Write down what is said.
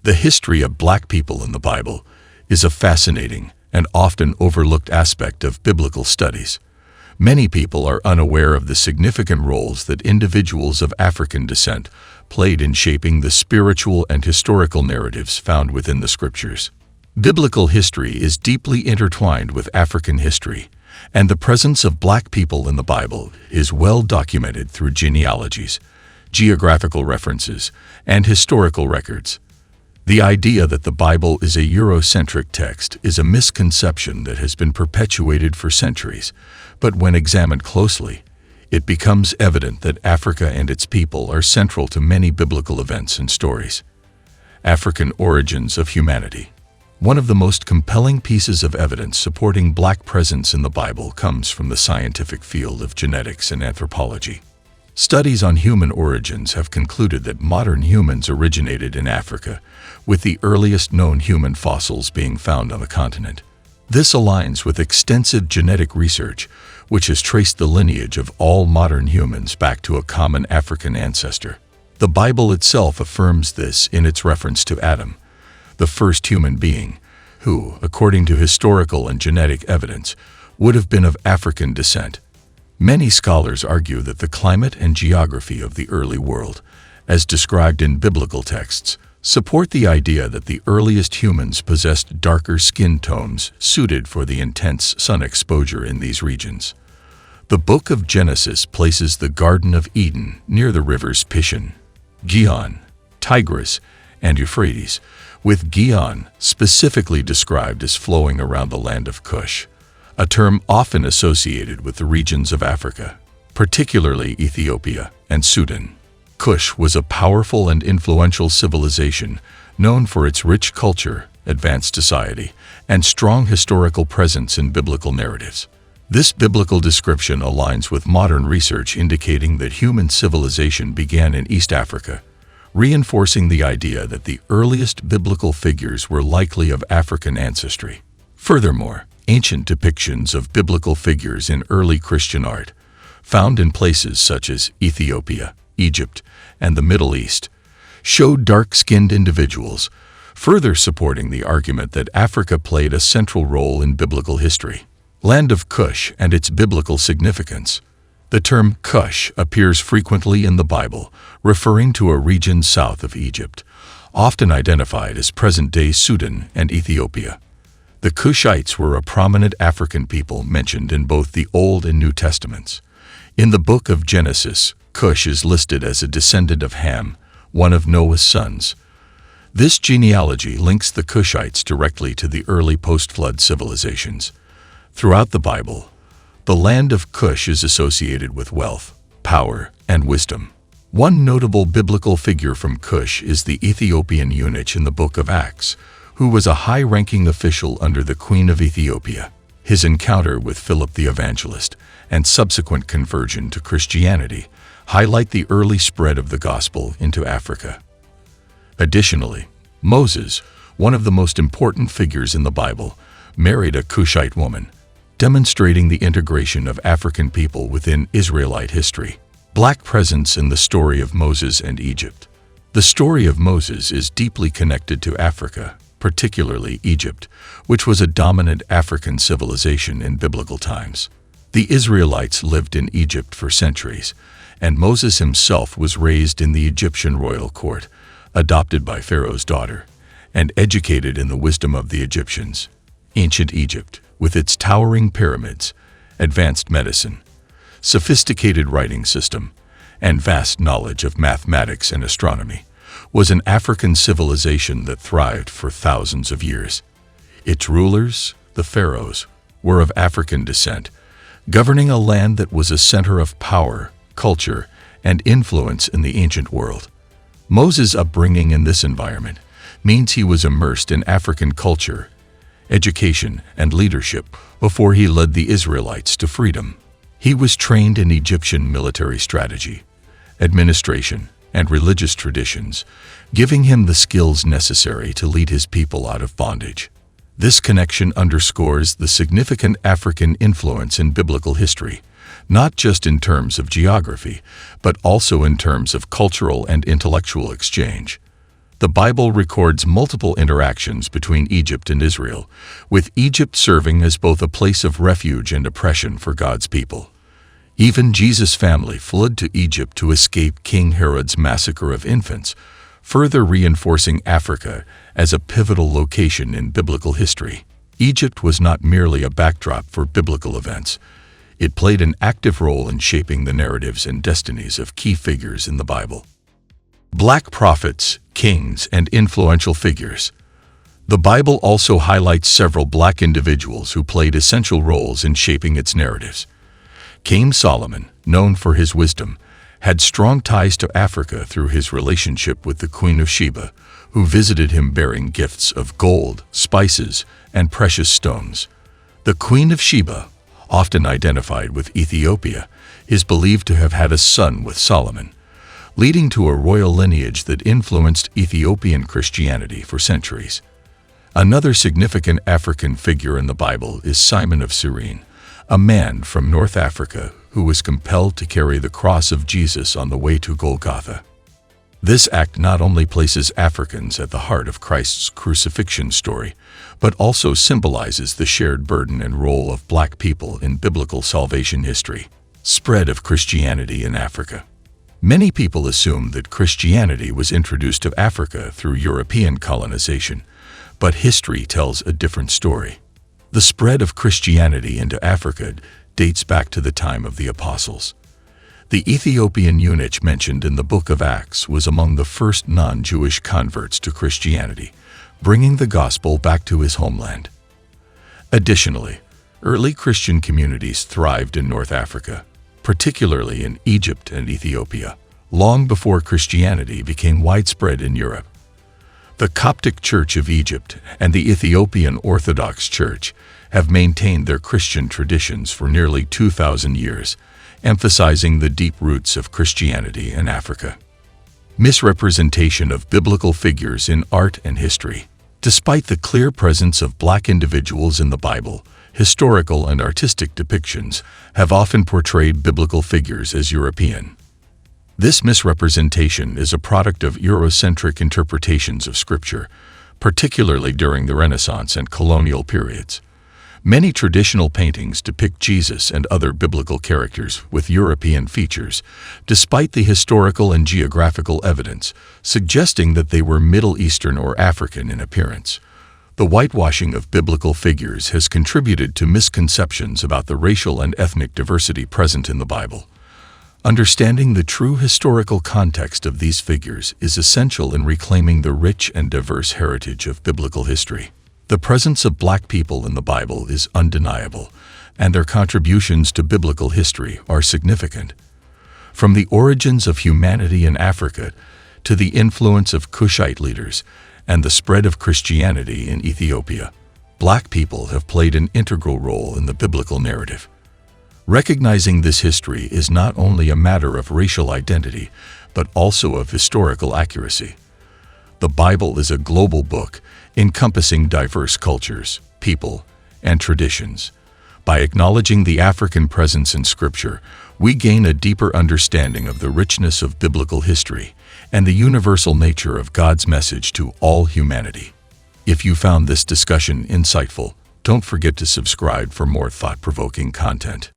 The history of black people in the Bible is a fascinating and often overlooked aspect of biblical studies. Many people are unaware of the significant roles that individuals of African descent played in shaping the spiritual and historical narratives found within the scriptures. Biblical history is deeply intertwined with African history, and the presence of black people in the Bible is well documented through genealogies, geographical references, and historical records. The idea that the Bible is a Eurocentric text is a misconception that has been perpetuated for centuries, but when examined closely, it becomes evident that Africa and its people are central to many biblical events and stories. African origins of humanity. One of the most compelling pieces of evidence supporting black presence in the Bible comes from the scientific field of genetics and anthropology. Studies on human origins have concluded that modern humans originated in Africa, with the earliest known human fossils being found on the continent. This aligns with extensive genetic research, which has traced the lineage of all modern humans back to a common African ancestor. The Bible itself affirms this in its reference to Adam, the first human being, who, according to historical and genetic evidence, would have been of African descent. Many scholars argue that the climate and geography of the early world, as described in biblical texts, support the idea that the earliest humans possessed darker skin tones suited for the intense sun exposure in these regions. The book of Genesis places the Garden of Eden near the rivers Pishon, Gihon, Tigris, and Euphrates, with Gihon specifically described as flowing around the land of Cush, a term often associated with the regions of Africa, particularly Ethiopia and Sudan. Cush was a powerful and influential civilization known for its rich culture, advanced society, and strong historical presence in biblical narratives. This biblical description aligns with modern research indicating that human civilization began in East Africa, reinforcing the idea that the earliest biblical figures were likely of African ancestry. Furthermore, ancient depictions of biblical figures in early Christian art, found in places such as Ethiopia, Egypt, and the Middle East, showed dark-skinned individuals, further supporting the argument that Africa played a central role in biblical history. Land of Cush and its biblical significance. The term Cush appears frequently in the Bible, referring to a region south of Egypt, often identified as present-day Sudan and Ethiopia. The Cushites were a prominent African people mentioned in both the Old and New Testaments. In the book of Genesis, Cush is listed as a descendant of Ham, one of Noah's sons. This genealogy links the Cushites directly to the early post-flood civilizations. Throughout the Bible, the land of Cush is associated with wealth, power, and wisdom. One notable biblical figure from Cush is the Ethiopian eunuch in the book of Acts, who was a high-ranking official under the Queen of Ethiopia. His encounter with Philip the Evangelist and subsequent conversion to Christianity highlight the early spread of the gospel into Africa. Additionally, Moses, one of the most important figures in the Bible, married a Cushite woman, demonstrating the integration of African people within Israelite history. Black presence in the story of Moses and Egypt. The story of Moses is deeply connected to Africa, particularly Egypt, which was a dominant African civilization in biblical times. The Israelites lived in Egypt for centuries, and Moses himself was raised in the Egyptian royal court, adopted by Pharaoh's daughter, and educated in the wisdom of the Egyptians. Ancient Egypt, with its towering pyramids, advanced medicine, sophisticated writing system, and vast knowledge of mathematics and astronomy, was an African civilization that thrived for thousands of years. Its rulers, the pharaohs, were of African descent, governing a land that was a center of power, culture, and influence in the ancient world. Moses' upbringing in this environment means he was immersed in African culture, education, and leadership before he led the Israelites to freedom. He was trained in Egyptian military strategy, administration, and religious traditions, giving him the skills necessary to lead his people out of bondage. This connection underscores the significant African influence in biblical history, not just in terms of geography, but also in terms of cultural and intellectual exchange. The Bible records multiple interactions between Egypt and Israel, with Egypt serving as both a place of refuge and oppression for God's people. Even Jesus' family fled to Egypt to escape King Herod's massacre of infants, further reinforcing Africa as a pivotal location in biblical history. Egypt was not merely a backdrop for biblical events. It played an active role in shaping the narratives and destinies of key figures in the Bible. Black prophets, kings, and influential figures. The Bible also highlights several black individuals who played essential roles in shaping its narratives. King Solomon, known for his wisdom, had strong ties to Africa through his relationship with the Queen of Sheba, who visited him bearing gifts of gold, spices, and precious stones. The Queen of Sheba, often identified with Ethiopia, is believed to have had a son with Solomon, leading to a royal lineage that influenced Ethiopian Christianity for centuries. Another significant African figure in the Bible is Simon of Cyrene, a man from North Africa who was compelled to carry the cross of Jesus on the way to Golgotha. This act not only places Africans at the heart of Christ's crucifixion story, but also symbolizes the shared burden and role of black people in biblical salvation history. Spread of Christianity in Africa. Many people assume that Christianity was introduced to Africa through European colonization, but history tells a different story. The spread of Christianity into Africa dates back to the time of the apostles. The Ethiopian eunuch mentioned in the book of Acts was among the first non-Jewish converts to Christianity, bringing the gospel back to his homeland. Additionally, early Christian communities thrived in North Africa, particularly in Egypt and Ethiopia, long before Christianity became widespread in Europe. The Coptic Church of Egypt and the Ethiopian Orthodox Church have maintained their Christian traditions for nearly 2,000 years, emphasizing the deep roots of Christianity in Africa. Misrepresentation of biblical figures in art and history. Despite the clear presence of black individuals in the Bible, historical and artistic depictions have often portrayed biblical figures as European. This misrepresentation is a product of Eurocentric interpretations of Scripture, particularly during the Renaissance and colonial periods. Many traditional paintings depict Jesus and other biblical characters with European features, despite the historical and geographical evidence suggesting that they were Middle Eastern or African in appearance. The whitewashing of biblical figures has contributed to misconceptions about the racial and ethnic diversity present in the Bible. Understanding the true historical context of these figures is essential in reclaiming the rich and diverse heritage of biblical history. The presence of black people in the Bible is undeniable, and their contributions to biblical history are significant. From the origins of humanity in Africa to the influence of Cushite leaders and the spread of Christianity in Ethiopia, black people have played an integral role in the biblical narrative. Recognizing this history is not only a matter of racial identity, but also of historical accuracy. The Bible is a global book encompassing diverse cultures, people, and traditions. By acknowledging the African presence in Scripture, we gain a deeper understanding of the richness of biblical history and the universal nature of God's message to all humanity. If you found this discussion insightful, don't forget to subscribe for more thought-provoking content.